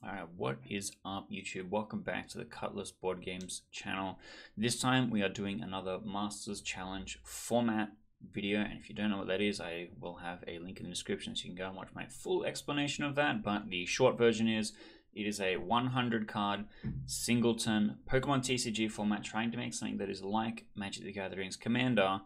Alright, what is up YouTube? Welcome back to the Cutlass Board Games channel. This time we are doing another Masters Challenge format video, and if you don't know what that is, I will have a link in the description so you can go and watch my full explanation of that. But the short version is, it is a 100 card singleton Pokemon TCG format, trying to make something that is like Magic the Gathering's Commander,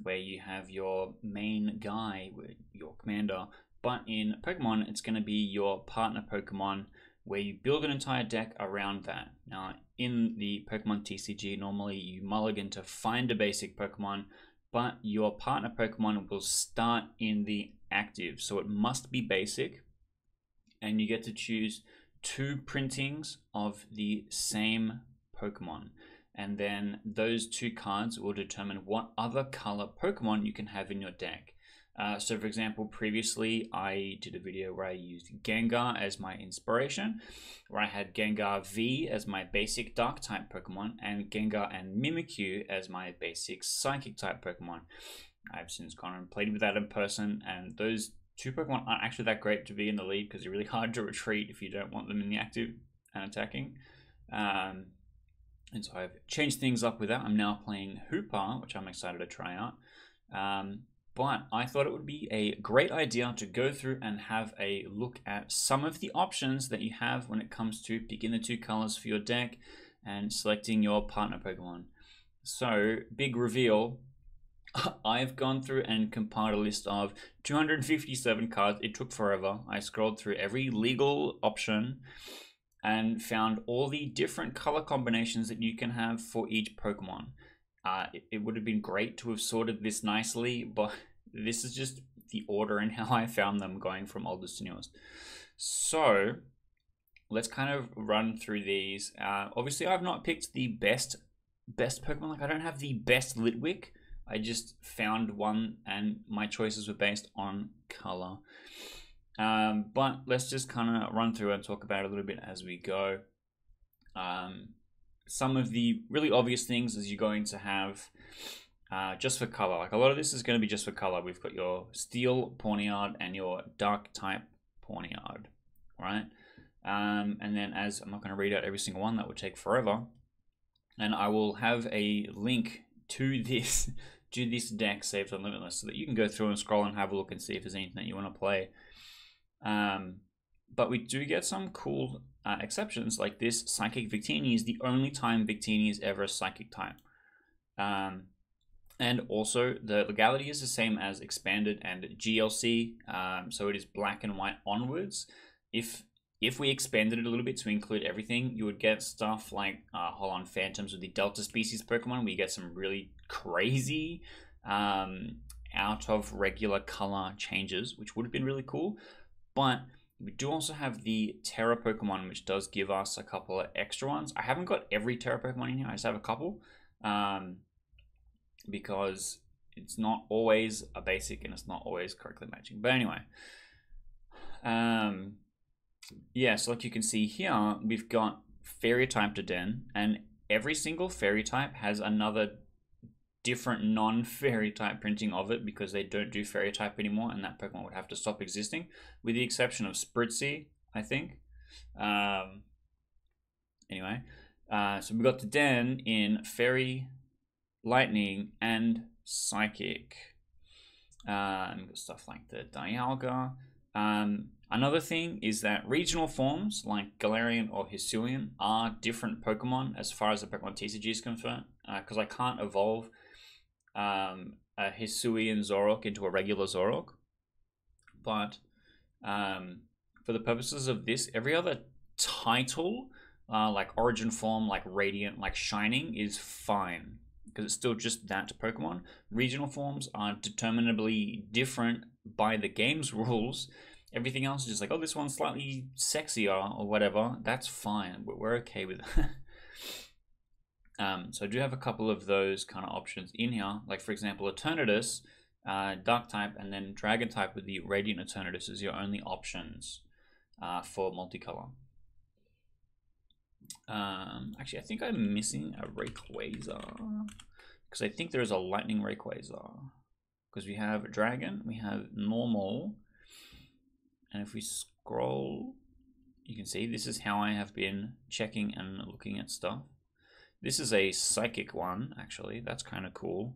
where you have your main guy, your commander, but in Pokemon it's going to be your partner Pokemon, where you build an entire deck around that. Now in the Pokemon TCG, normally you mulligan to find a basic Pokemon, but your partner Pokemon will start in the active, so it must be basic, and you get to choose 2 printings of the same Pokemon, and then those 2 cards will determine what other color Pokemon you can have in your deck. So for example, previously I did a video where I used Gengar as my inspiration, where I had Gengar V as my basic dark type Pokemon and Gengar and Mimikyu as my basic psychic type Pokemon. I've since gone and played with that in person, and those 2 Pokemon aren't actually that great to be in the lead because they're really hard to retreat if you don't want them in the active and attacking. And so I've changed things up with that. I'm now playing Hoopa, which I'm excited to try out. But I thought it would be a great idea to go through and have a look at some of the options that you have when it comes to picking the 2 colors for your deck and selecting your partner Pokemon. So, big reveal, I've gone through and compiled a list of 257 cards. It took forever. I scrolled through every legal option and found all the different color combinations that you can have for each Pokemon. It would have been great to have sorted this nicely, but this is just the order and how I found them, going from oldest to newest. So let's kind of run through these. Obviously, I've not picked the best Pokemon. Like, I don't have the best Litwick. I just found one, and my choices were based on color. But let's just kind of run through and talk about it a little bit as we go. Some of the really obvious things is you're going to have just for color. Like, a lot of this is going to be just for color. We've got your steel Pawniard and your dark type Pawniard, right? And then, as I'm not going to read out every single one, that would take forever, and I will have a link to this deck saved on Limitless so that you can go through and scroll and have a look and see if there's anything that you want to play. But we do get some cool exceptions, like this Psychic Victini is the only time Victini is ever a Psychic type. And also the legality is the same as Expanded and GLC, so it is black and white onwards. If we expanded it a little bit to include everything, you would get stuff like Holon Phantoms with the Delta species Pokemon, where you get some really crazy out of regular color changes, which would have been really cool. But we do also have the Terra Pokemon, which does give us a couple of extra ones. I haven't got every Terra Pokemon in here, I just have a couple, because it's not always a basic and it's not always correctly matching. But anyway, yeah, so like you can see here, we've got Fairy type to Den, and every single Fairy type has another different non-fairy type printing of it, because they don't do fairy type anymore, and that Pokemon would have to stop existing, with the exception of Spritzy, I think. Anyway, so we got the Den in Fairy, Lightning, and Psychic. And we've got stuff like the Dialga. Another thing is that regional forms like Galarian or Hisuian are different Pokemon as far as the Pokemon TCG is concerned, because I can't evolve a Hisuian Zoroark into a regular Zoroark. But for the purposes of this, every other title, like Origin Form, like Radiant, like Shining, is fine, because it's still just that Pokemon. Regional forms are determinably different by the game's rules. Everything else is just like, oh, this one's slightly sexier or whatever. That's fine. We're okay with that. So I do have a couple of those kind of options in here. Like, for example, Eternatus, dark type, and then dragon type with the Radiant Eternatus is your only options for multicolor. Actually, I think I'm missing a Rayquaza, because I think there is a lightning Rayquaza. Because we have dragon, we have normal, and if we scroll you can see this is how I have been checking and looking at stuff. This is a psychic one, actually. That's kind of cool.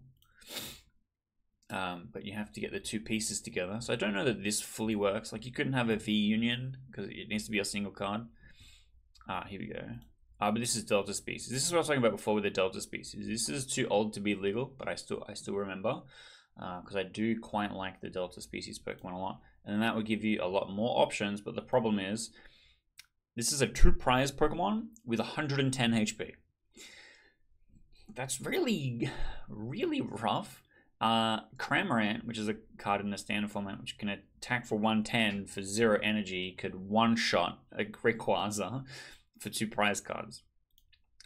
But you have to get the two pieces together. So I don't know that this fully works. Like, you couldn't have a V union because it needs to be a single card. Here we go. But this is Delta Species. This is what I was talking about before with the Delta Species. This is too old to be legal, but I still remember because I do quite like the Delta Species Pokemon a lot. And then that would give you a lot more options, but the problem is this is a 2-prize Pokemon with 110 HP. That's really, really rough. Cramorant, which is a card in the standard format, which can attack for 110 for 0 energy, could one-shot a Rayquaza for 2 prize cards.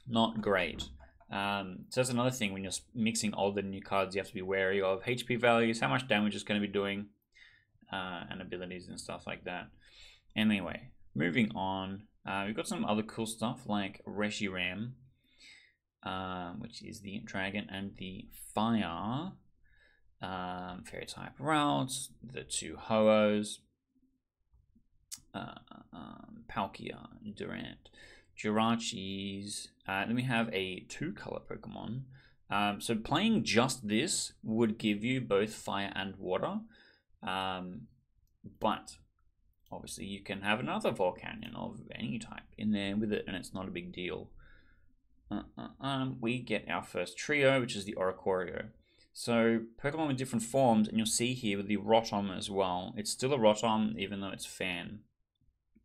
Not great. So that's another thing when you're mixing old and new cards, you have to be wary of HP values, how much damage it's going to be doing, and abilities and stuff like that. Anyway, moving on. We've got some other cool stuff like Reshiram, which is the dragon and the fire. Fairy type routes, the 2 Ho-Ohs, Palkia, Durant, Jirachis. Then we have a 2-color Pokemon. So playing just this would give you both fire and water, but obviously you can have another Volcanion of any type in there with it, and it's not a big deal. We get our first trio, which is the Oricorio. So Pokemon with different forms, and you'll see here with the Rotom as well. It's still a Rotom, even though it's Fan.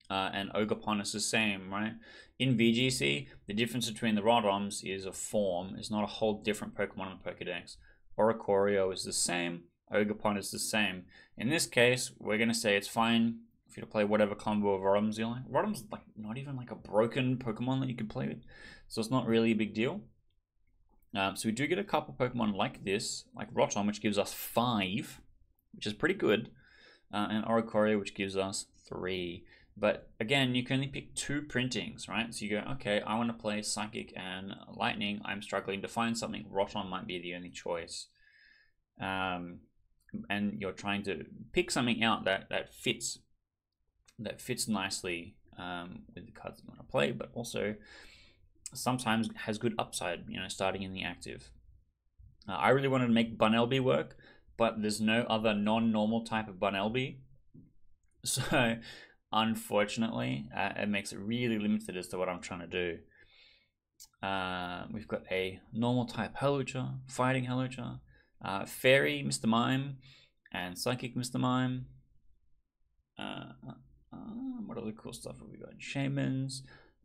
And Ogerpon is the same, right? In VGC, the difference between the Rotoms is a form. It's not a whole different Pokemon in the Pokedex. Oricorio is the same. Ogerpon is the same. In this case, we're going to say it's fine for you to play whatever combo of Rotoms you like. Rotom's like not even like a broken Pokemon that you can play with. So it's not really a big deal. So we do get a couple Pokemon like this, like Rotom, which gives us 5, which is pretty good, and Oricorio, which gives us 3. But again, you can only pick 2 printings, right? So you go, okay, I want to play Psychic and Lightning. I'm struggling to find something. Rotom might be the only choice. And you're trying to pick something out that fits nicely with the cards you want to play, but also sometimes has good upside, you know, starting in the active. I really wanted to make Bunnelby work, but there's no other non-normal type of Bunnelby. So unfortunately, it makes it really limited as to what I'm trying to do. We've got a normal type Hawlucha, fighting Hawlucha, Fairy Mr. Mime, and Psychic Mr. Mime. What other cool stuff have we got? Shamans,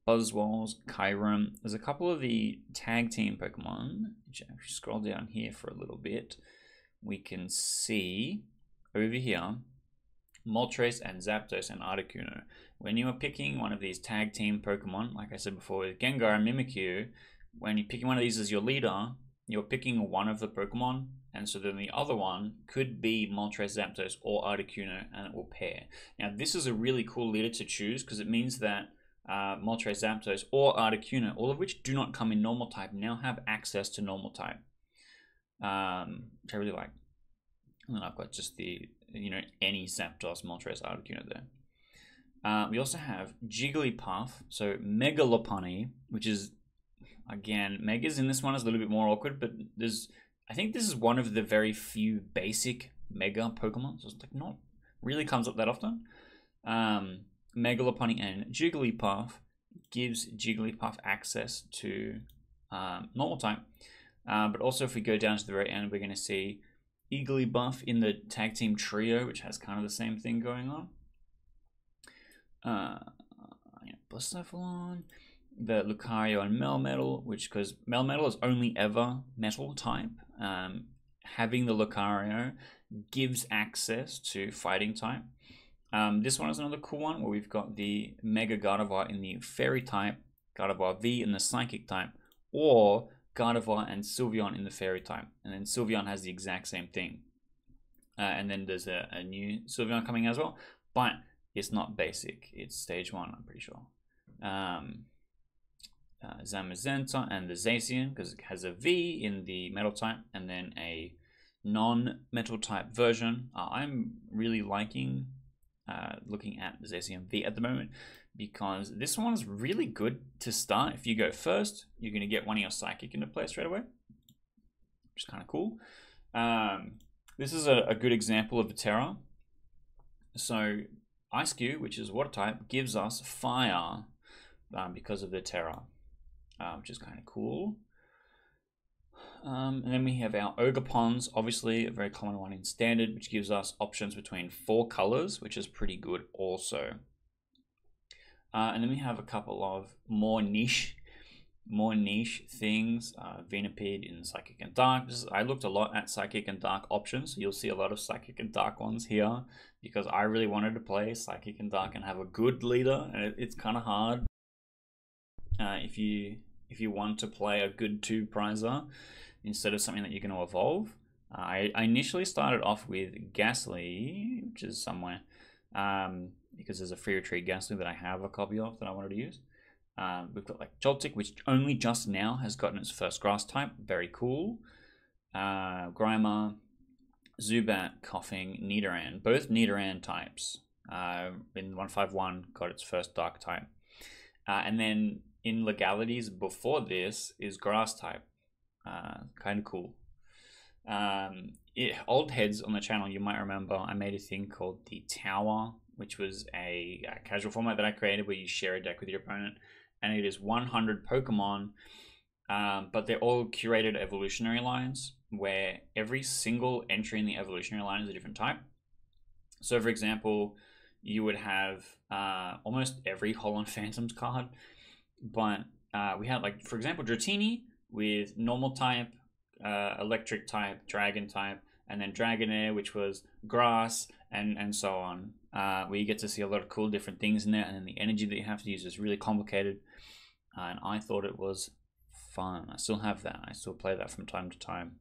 Buzzwoles, Kyurem. There's a couple of the tag team Pokemon, which if you scroll down here for a little bit, we can see over here Moltres and Zapdos and Articuno. When you are picking one of these tag team Pokemon, like I said before with Gengar and Mimikyu, when you're picking one of these as your leader, you're picking one of the Pokemon, and so then the other one could be Moltres, Zapdos, or Articuno, and it will pair. Now this is a really cool leader to choose because it means that Moltres, Zapdos, or Articuno, all of which do not come in normal type, now have access to normal type, which I really like. And then I've got just the, you know, any Zapdos, Moltres, Articuno there. We also have Jigglypuff, so Mega Lopunny, which is, again, Megas in this one is a little bit more awkward, but I think this is one of the very few basic Mega Pokemon, so it's like not really comes up that often. Mega Lopunny and Jigglypuff gives Jigglypuff access to normal type, but also if we go down to the very end, we're going to see Igglybuff in the tag team trio, which has kind of the same thing going on. Blacephalon, the Lucario and Melmetal, which, because Melmetal is only ever metal type, having the Lucario gives access to fighting type. This one is another cool one where we've got the Mega Gardevoir in the Fairy type, Gardevoir V in the Psychic type, or Gardevoir and Sylveon in the Fairy type. And then Sylveon has the exact same thing. And then there's a new Sylveon coming as well, but it's not basic. It's stage 1, I'm pretty sure. Zamazenta and the Zacian, because it has a V in the metal type, and then a non-metal type version. I'm really liking looking at ZCMV at the moment, because this one's really good to start. If you go first, you're going to get one of your Psychic into play straight away, which is kind of cool. This is a good example of a Terra. So Ice Cube, which is water type, gives us fire because of the Terra, which is kind of cool. And then we have our Ogre Ponds, obviously a very common one in Standard, which gives us options between 4 colors, which is pretty good also. And then we have a couple of more niche things. Venipede in Psychic and Dark. I looked a lot at Psychic and Dark options, so you'll see a lot of Psychic and Dark ones here, because I really wanted to play Psychic and Dark and have a good leader, and it's kind of hard if you want to play a good 2-prizer instead of something that you're going to evolve. I initially started off with Ghastly, which is somewhere, because there's a free retreat Ghastly that I have a copy of that I wanted to use. We've got like Joltik, which only just now has gotten its first grass type. Very cool. Grimer, Zubat, Coughing, Nidoran. Both Nidoran types. In 151 got its first dark type. And then in legalities before this is grass type. Kind of cool. Old heads on the channel, you might remember I made a thing called the Tower, which was a casual format that I created where you share a deck with your opponent, and it is 100 Pokemon, but they're all curated evolutionary lines where every single entry in the evolutionary line is a different type. So for example, you would have almost every Holland Phantoms card, but we had, like, for example, Dratini with normal type, electric type, dragon type, and then Dragonair, which was grass, and so on. Where you get to see a lot of cool different things in there, and then the energy that you have to use is really complicated. And I thought it was fun. I still have that. I still play that from time to time.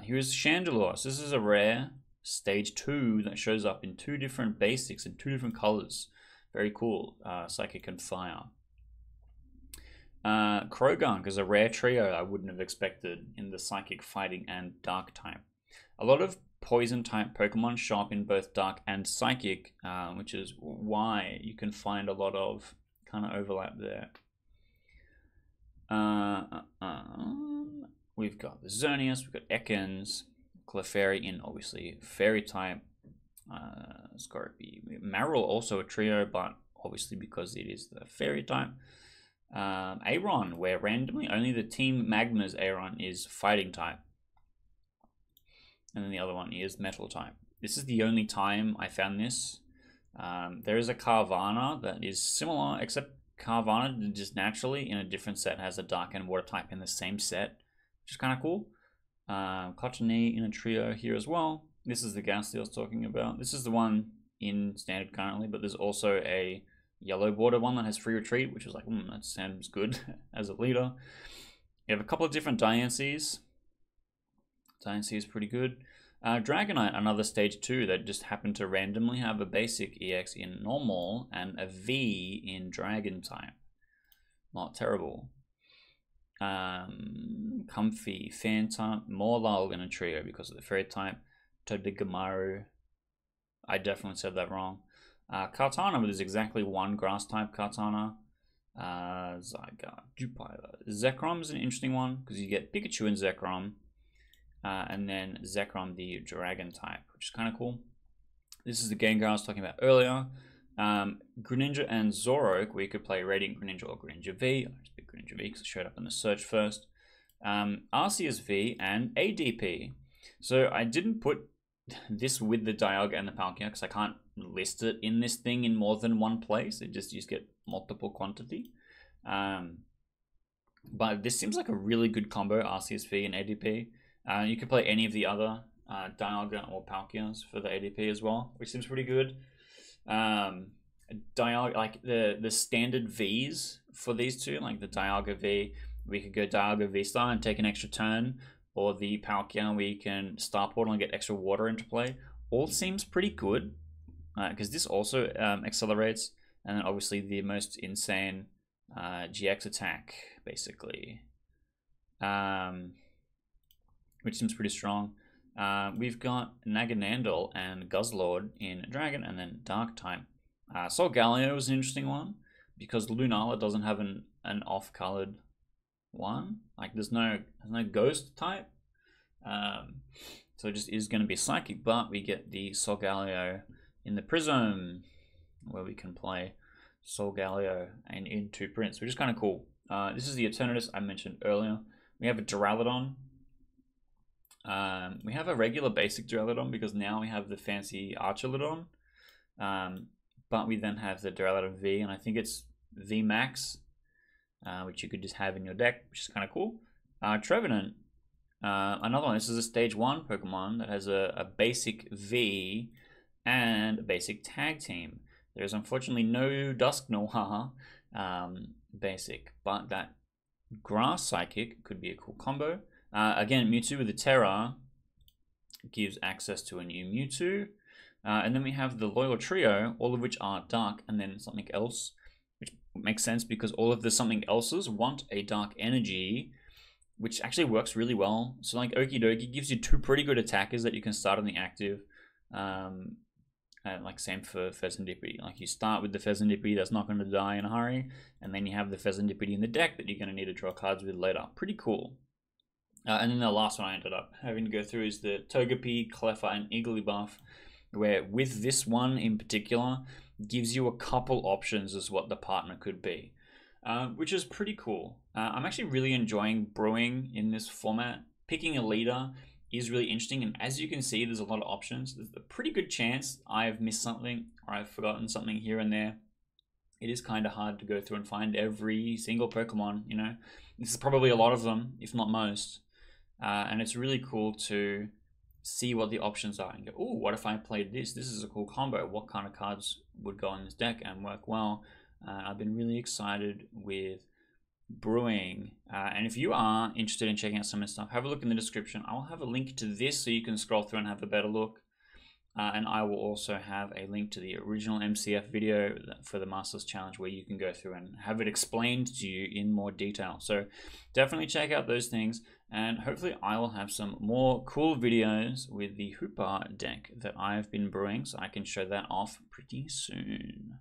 Here's Chandelure. So this is a rare stage 2 that shows up in 2 different basics and 2 different colors. Very cool. Psychic and Fire. Krogunk is a rare trio I wouldn't have expected in the Psychic, Fighting, and Dark type. A lot of Poison type Pokemon show up in both Dark and Psychic, which is why you can find a lot of kind of overlap there. We've got the Xerneas, we've got Ekans, Clefairy in obviously Fairy type. Scorpy, Marill also a trio, but obviously because it is the Fairy type. Aron, where randomly only the Team Magma's Aron is Fighting type, and then the other one is Metal type. This is the only time I found this. There is a Carvana that is similar, except Carvana just naturally in a different set has a Dark and Water type in the same set, which is kind of cool. Cottony in a trio here as well. This is the Ghastly I was talking about. This is the one in Standard currently, but there's also a yellow border one that has free retreat, which is like, that sounds good as a leader. You have a couple of different Diancies. Diancie is pretty good. Dragonite, another stage 2 that just happened to randomly have a basic EX in normal and a V in Dragon type. Not terrible. Comfy, Phantom, Morlul in a trio because of the Fairy type. Togedemaru. I definitely said that wrong. Kartana, there's exactly one grass type Kartana. Zygarde, Jupiler. Zekrom is an interesting one because you get Pikachu and Zekrom. And then Zekrom, the dragon type, which is kind of cool. This is the Gengar I was talking about earlier. Greninja and Zoroark, where you could play Radiant Greninja or Greninja V. I just picked Greninja V because it showed up in the search first. Arceus V and ADP. So I didn't put this with the Dialga and the Palkia because I can't list it in this thing in more than one place. You just get multiple quantity. But this seems like a really good combo, Arceus V and ADP. You could play any of the other Dialga or Palkias for the ADP as well, which seems pretty good. Dialga, like the standard Vs for these two, like the Dialga V, we could go Dialga V-Star and take an extra turn, or the Palkia where you can Star Portal and get extra water into play. All seems pretty good, because this also accelerates, and then obviously the most insane GX attack, basically. Which seems pretty strong. We've got Naganandel and Guzzlord in Dragon, and then Dark type. Sol Galio is an interesting one because Lunala doesn't have an off-colored one. Like there's no ghost type. So it just is going to be psychic, but we get the Solgaleo in the Prism, where we can play Solgaleo and into Prince, which is kind of cool. This is the Eternatus I mentioned earlier. We have a Duraludon. We have a regular basic Duraludon because now we have the fancy Archaludon. But we then have the Duraludon V, and I think it's V Max, which you could just have in your deck, which is kind of cool. Trevenant. Another one. This is a stage 1 Pokemon that has a basic V and a basic tag team. There's unfortunately no Dusknoir basic, but that Grass Psychic could be a cool combo. Again, Mewtwo with the Terra gives access to a new Mewtwo. And then we have the Loyal Trio, all of which are dark, and then something else, which makes sense because all of the something else's want a dark energy, which actually works really well. So like Okie Dokie gives you 2 pretty good attackers that you can start on the active. And like same for Fezandipity. Like you start with the Fezandipity that's not going to die in a hurry, and then you have the Fezandipity in the deck that you're going to need to draw cards with later. Pretty cool. And then the last one I ended up having to go through is the Togepi, Cleffa, and Igglybuff, where with this one in particular, gives you a couple options as what the partner could be. Which is pretty cool. I'm actually really enjoying brewing in this format. Picking a leader is really interesting, and as you can see, there's a lot of options. There's a pretty good chance I've missed something or I've forgotten something here and there. It is kind of hard to go through and find every single Pokemon, you know. This is probably a lot of them, if not most. And it's really cool to see what the options are and go, oh, what if I played this? This is a cool combo. What kind of cards would go in this deck and work well? I've been really excited with brewing. And if you are interested in checking out some of this stuff, have a look in the description. I'll have a link to this so you can scroll through and have a better look. And I will also have a link to the original MCF video for the Masters Challenge where you can go through and have it explained to you in more detail. So definitely check out those things, and hopefully I will have some more cool videos with the Hoopa deck that I've been brewing, so I can show that off pretty soon.